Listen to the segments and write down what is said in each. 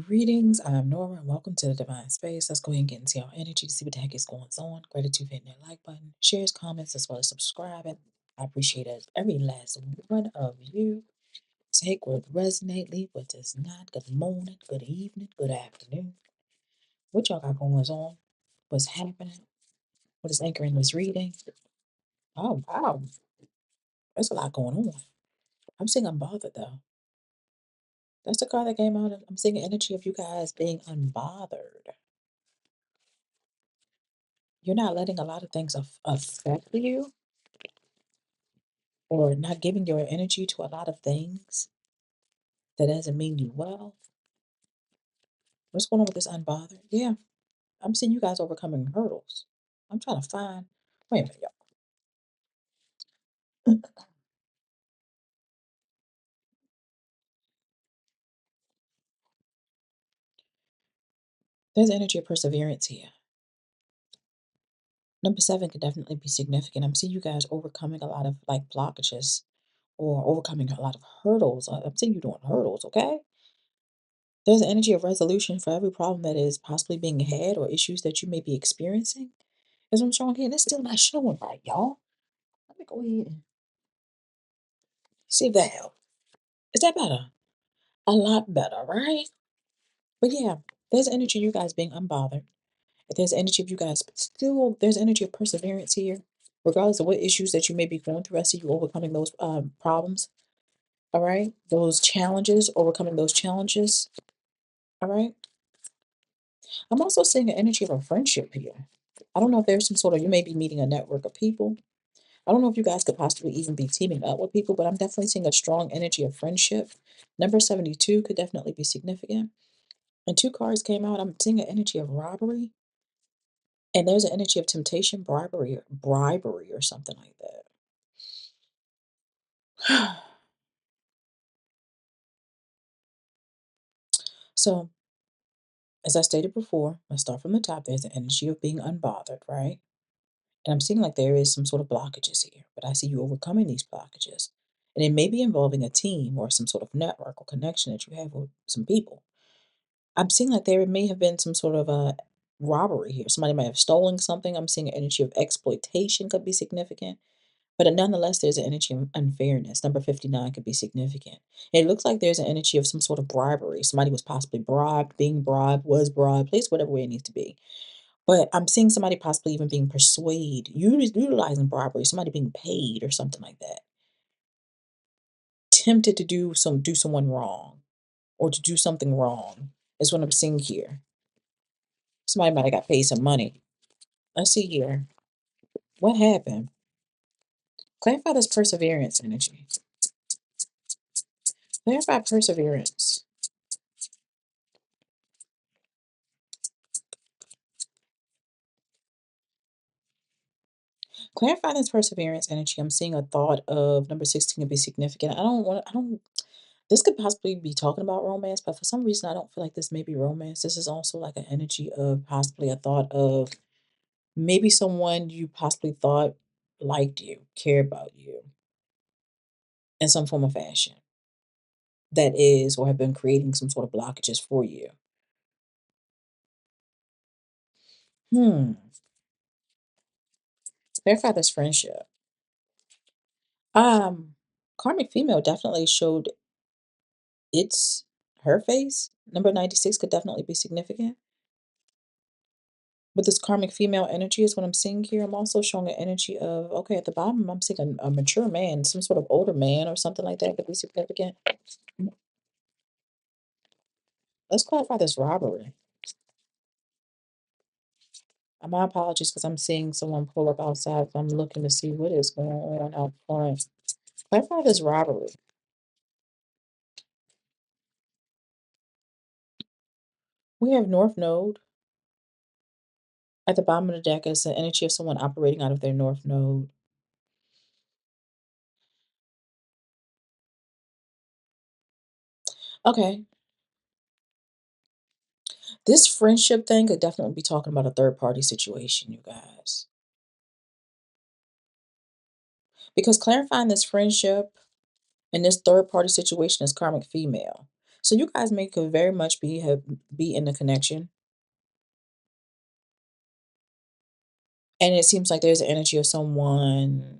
Greetings, I'm Nora, and welcome to the Divine Space. Let's go ahead and get into our energy to see what the heck is going on. Gratitude for hitting that like button, shares, comments, as well as subscribing. I appreciate it, every last one of you. Take what resonate, leave what does not. Good morning, good evening, good afternoon. What y'all got going on? What's happening? What is anchoring this reading? Oh, wow, there's a lot going on. I'm seeing unbothered though. That's the card that came out. I'm seeing the energy of you guys being unbothered. You're not letting a lot of things affect you or not giving your energy to a lot of things that doesn't mean you well. What's going on with this unbothered? Yeah, I'm seeing you guys overcoming hurdles. I'm trying to find. Wait a minute, y'all. There's energy of perseverance here. Number seven could definitely be significant. I'm seeing you guys overcoming a lot of like blockages or overcoming a lot of hurdles. I'm seeing you doing hurdles, okay? There's an energy of resolution for every problem that is possibly being had or issues that you may be experiencing. As I'm showing here, that's still not showing right, y'all. Let me go ahead and see if that helps. Is that better? A lot better, right? But yeah, there's energy of you guys being unbothered. There's energy of you guys still, there's energy of perseverance here. Regardless of what issues that you may be going through, I see you overcoming those problems. All right. Those challenges, overcoming those challenges. All right. I'm also seeing an energy of a friendship here. I don't know if there's some sort of, you may be meeting a network of people. I don't know if you guys could possibly even be teaming up with people, but I'm definitely seeing a strong energy of friendship. Number 72 could definitely be significant. And two cards came out. I'm seeing an energy of robbery. And there's an energy of temptation, bribery or something like that. So, as I stated before, let's start from the top. There's an energy of being unbothered, right? And I'm seeing like there is some sort of blockages here, but I see you overcoming these blockages. And it may be involving a team or some sort of network or connection that you have with some people. I'm seeing like there may have been some sort of a robbery here. Somebody might have stolen something. I'm seeing an energy of exploitation could be significant. But nonetheless, there's an energy of unfairness. Number 59 could be significant. It looks like there's an energy of some sort of bribery. Somebody was possibly bribed, being bribed, was bribed, place whatever way it needs to be. But I'm seeing somebody possibly even being persuaded, utilizing bribery, somebody being paid or something like that. Tempted to do someone wrong or to do something wrong is what I'm seeing here. Somebody might have got paid some money. Let's see here. What happened? Clarify this perseverance energy. Clarify perseverance. Clarify this perseverance energy. I'm seeing a thought of number 16 to be significant. I don't, this could possibly be talking about romance, but for some reason, I don't feel like this may be romance. This is also like an energy of possibly a thought of maybe someone you possibly thought liked you, cared about you in some form of fashion that is or have been creating some sort of blockages for you. Hmm. Clarify this friendship. Um, Karmic female definitely showed its her face. Number 96 could definitely be significant. But this karmic female energy is what I'm seeing here. I'm also showing an energy of, okay, at the bottom, I'm seeing a mature man, some sort of older man or something like that could be significant. Let's clarify this robbery. My apologies because I'm seeing someone pull up outside. So I'm looking to see what is going on out front. Clarify this robbery. We have North Node. At the bottom of the deck is the energy of someone operating out of their North Node. Okay. This friendship thing could definitely be talking about a third party situation, you guys. Because clarifying this friendship and this third party situation is karmic female. So you guys may could very much be in the connection, and it seems like there's an energy of someone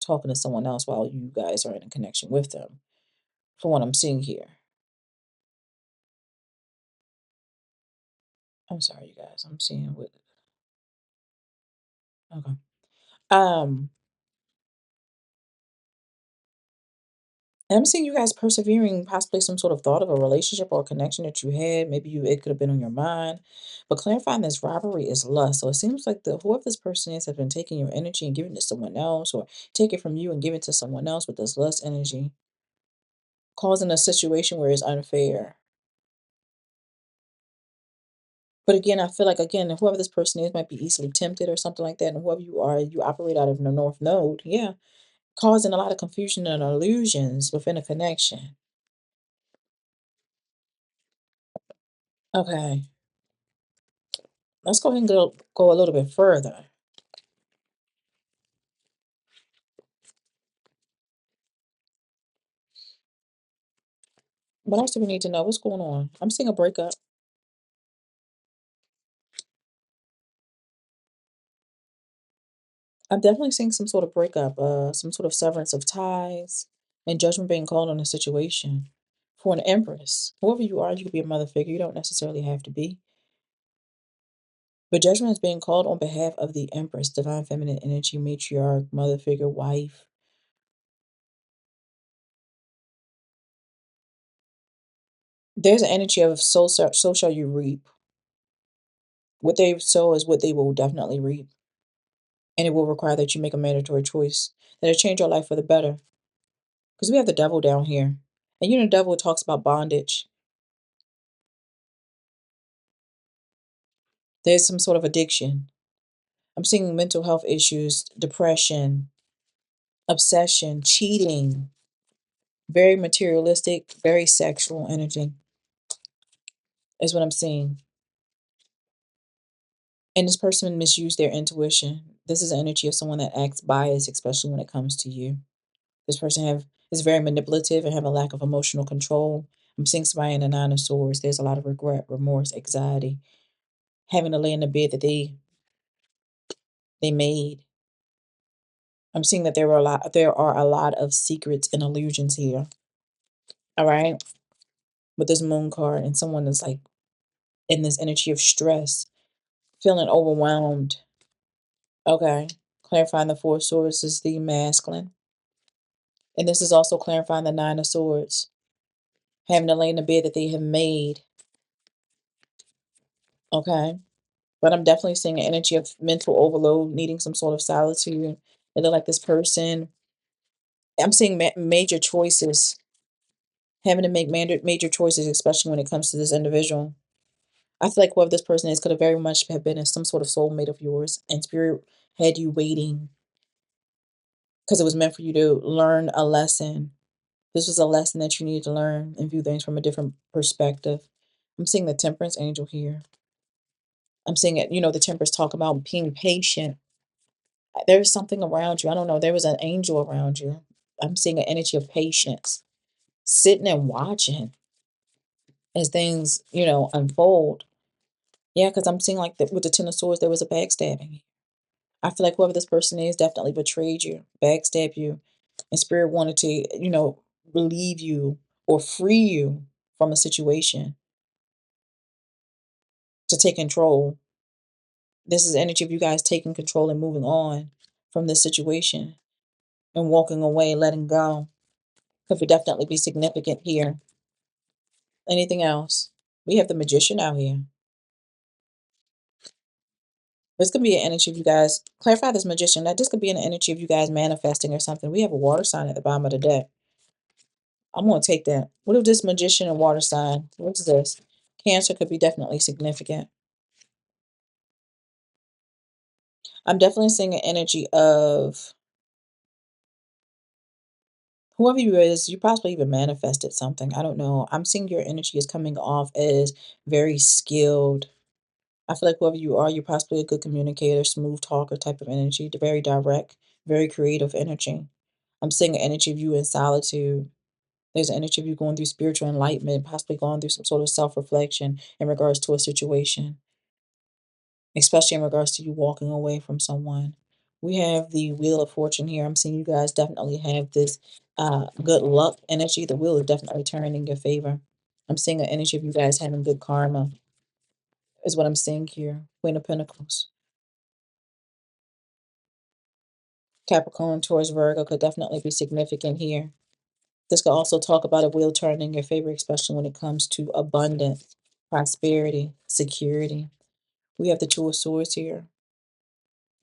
talking to someone else while you guys are in a connection with them, from what I'm seeing here. I'm sorry, you guys. I'm seeing what. Okay. Um, and I'm seeing you guys persevering, possibly some sort of thought of a relationship or a connection that you had. Maybe it could have been on your mind. But clarifying this robbery is lust. So it seems like the whoever this person is has been taking your energy and giving it to someone else, or take it from you and give it to someone else with this lust energy, causing a situation where it's unfair. But again, I feel like again, whoever this person is might be easily tempted or something like that. And whoever you are, you operate out of the North Node. Yeah. Causing a lot of confusion and illusions within a connection. Okay. Let's go ahead and go a little bit further. What else do we need to know? What's going on? I'm seeing a breakup. I'm definitely seeing some sort of breakup, some sort of severance of ties and judgment being called on the situation. For an empress, whoever you are, you could be a mother figure. You don't necessarily have to be. But judgment is being called on behalf of the empress, divine feminine energy, matriarch, mother figure, wife. There's an energy of so shall you reap. What they sow is what they will definitely reap. And it will require that you make a mandatory choice that'll change your life for the better. Because we have the devil down here. And you know, the devil talks about bondage. There's some sort of addiction. I'm seeing mental health issues, depression, obsession, cheating, very materialistic, very sexual energy is what I'm seeing. And this person misused their intuition. This is the energy of someone that acts biased, especially when it comes to you. This person is very manipulative and have a lack of emotional control. I'm seeing somebody in the Nine of Swords. There's a lot of regret, remorse, anxiety, having to lay in the bed that they made. I'm seeing that there are a lot of secrets and illusions here. All right. With this moon card and someone that's like in this energy of stress, feeling overwhelmed. Okay. Clarifying the Four of Swords is the masculine. And this is also clarifying the Nine of Swords. Having to lay in the bed that they have made. Okay. But I'm definitely seeing an energy of mental overload, needing some sort of solitude. It look like this person. I'm seeing major choices, having to make major choices, especially when it comes to this individual. I feel like whoever this person is could have very much have been in some sort of soulmate of yours, and spirit had you waiting because it was meant for you to learn a lesson. This was a lesson that you needed to learn and view things from a different perspective. I'm seeing the temperance angel here. I'm seeing it, the temperance talk about being patient. There's something around you. I don't know. There was an angel around you. I'm seeing an energy of patience, sitting and watching as things, unfold. Yeah, because I'm seeing like with the Ten of Swords, there was a backstabbing. I feel like whoever this person is definitely betrayed you, backstabbed you, and spirit wanted to, relieve you or free you from a situation to take control. This is energy of you guys taking control and moving on from this situation and walking away, letting go. Could definitely be significant here. Anything else? We have the magician out here. This could be an energy of you guys. Clarify this magician. That this could be an energy of you guys manifesting or something. We have a water sign at the bottom of the deck. I'm gonna take that. What if this magician and water sign? What's this? Cancer could be definitely significant. I'm definitely seeing an energy of whoever you is, you possibly even manifested something. I don't know. I'm seeing your energy is coming off as very skilled. I feel like whoever you are, you're possibly a good communicator, smooth talker type of energy, very direct, very creative energy. I'm seeing an energy of you in solitude. There's an energy of you going through spiritual enlightenment, possibly going through some sort of self-reflection in regards to a situation, especially in regards to you walking away from someone. We have the Wheel of Fortune here. I'm seeing you guys definitely have this good luck energy. The wheel is definitely turning in your favor. I'm seeing an energy of you guys having good karma, is what I'm seeing here. Queen of Pentacles. Capricorn, Taurus, Virgo could definitely be significant here. This could also talk about a wheel turning in your favor, especially when it comes to abundance, prosperity, security. We have the Two of Swords here.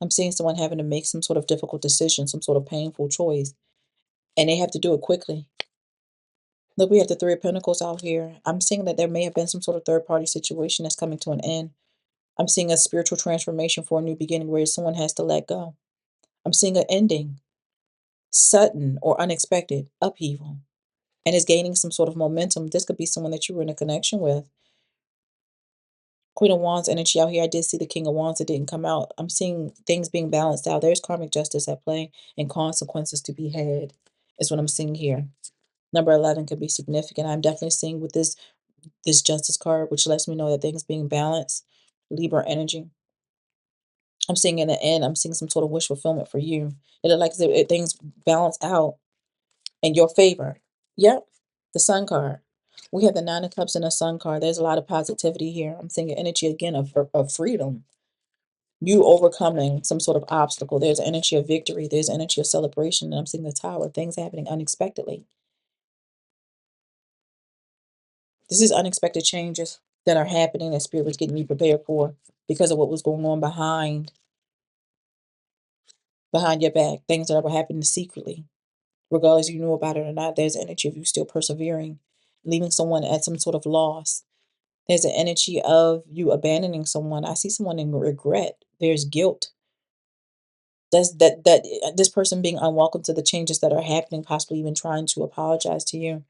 I'm seeing someone having to make some sort of difficult decision, some sort of painful choice, and they have to do it quickly. Look, we have the Three of Pentacles out here. I'm seeing that there may have been some sort of third party situation that's coming to an end. I'm seeing a spiritual transformation for a new beginning where someone has to let go. I'm seeing an ending, sudden or unexpected upheaval, and is gaining some sort of momentum. This could be someone that you were in a connection with. Queen of Wands energy out here. I did see the King of Wands. It didn't come out. I'm seeing things being balanced out. There's karmic justice at play and consequences to be had, is what I'm seeing here. Number 11 could be significant. I'm definitely seeing with this justice card, which lets me know that things being balanced. Libra energy. I'm seeing in the end, I'm seeing some sort of wish fulfillment for you. It looks like things balance out in your favor. Yep. The Sun card. We have the Nine of Cups and the Sun card. There's a lot of positivity here. I'm seeing an energy again of freedom. You overcoming some sort of obstacle. There's energy of victory. There's energy of celebration. And I'm seeing the Tower. Things happening unexpectedly. This is unexpected changes that are happening that Spirit was getting you prepared for because of what was going on behind your back. Things that were happening secretly. Regardless you knew about it or not, there's energy of you still persevering, leaving someone at some sort of loss. There's an energy of you abandoning someone. I see someone in regret. There's guilt. This person being unwelcome to the changes that are happening, possibly even trying to apologize to you.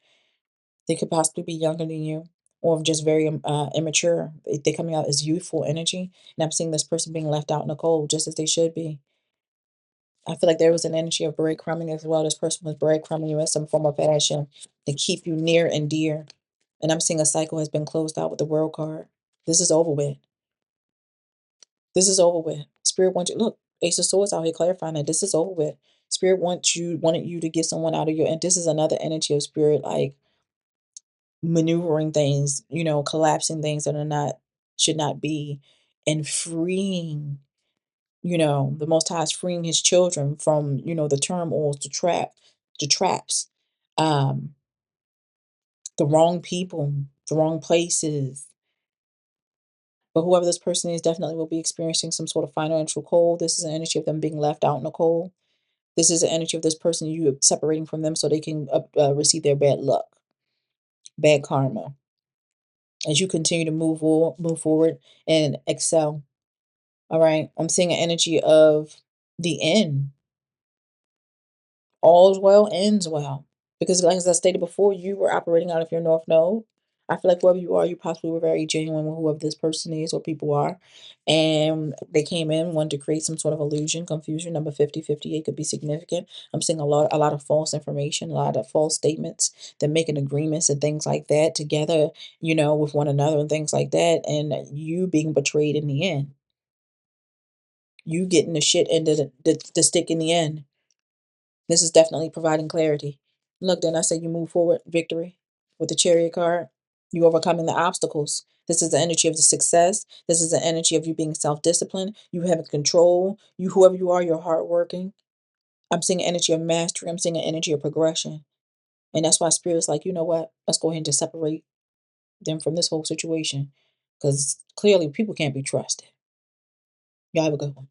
They could possibly be younger than you or just very immature. They're coming out as youthful energy. And I'm seeing this person being left out in the cold just as they should be. I feel like there was an energy of breadcrumbing as well. This person was breadcrumbing you in some form of fashion to keep you near and dear. And I'm seeing a cycle has been closed out with the World card. This is over with. This is over with. Spirit wants you. Look, Ace of Swords out here clarifying that this is over with. Spirit wanted you to get someone out of your, and this is another energy of Spirit, like maneuvering things, collapsing things that are not, should not be, and freeing, the Most High is freeing his children from, the turmoils, the traps, um, the wrong people, the wrong places. But whoever this person is definitely will be experiencing some sort of financial cold. This is an energy of them being left out in the cold. This is the energy of this person you separating from them so they can receive their bad luck, bad karma. As you continue to move forward and excel. All right. I'm seeing an energy of the end. All's well, ends well. Because like as I stated before, you were operating out of your North Node. I feel like whoever you are, you possibly were very genuine with whoever this person is or people are. And they came in, wanted to create some sort of illusion, confusion. Number 5058 could be significant. I'm seeing a lot of false information, a lot of false statements. They're making agreements and things like that together, with one another and things like that. And you being betrayed in the end. You getting the shit end of the stick in the end. This is definitely providing clarity. Look, then I say you move forward, victory with the Chariot card. You overcoming the obstacles. This is the energy of the success. This is the energy of you being self-disciplined. You having control. You, whoever you are, you're hardworking. I'm seeing an energy of mastery. I'm seeing an energy of progression. And that's why Spirit's like, you know what? Let's go ahead and just separate them from this whole situation. Because clearly people can't be trusted. Y'all have a good one.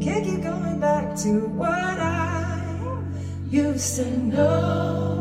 Can't keep going back to what I used to know.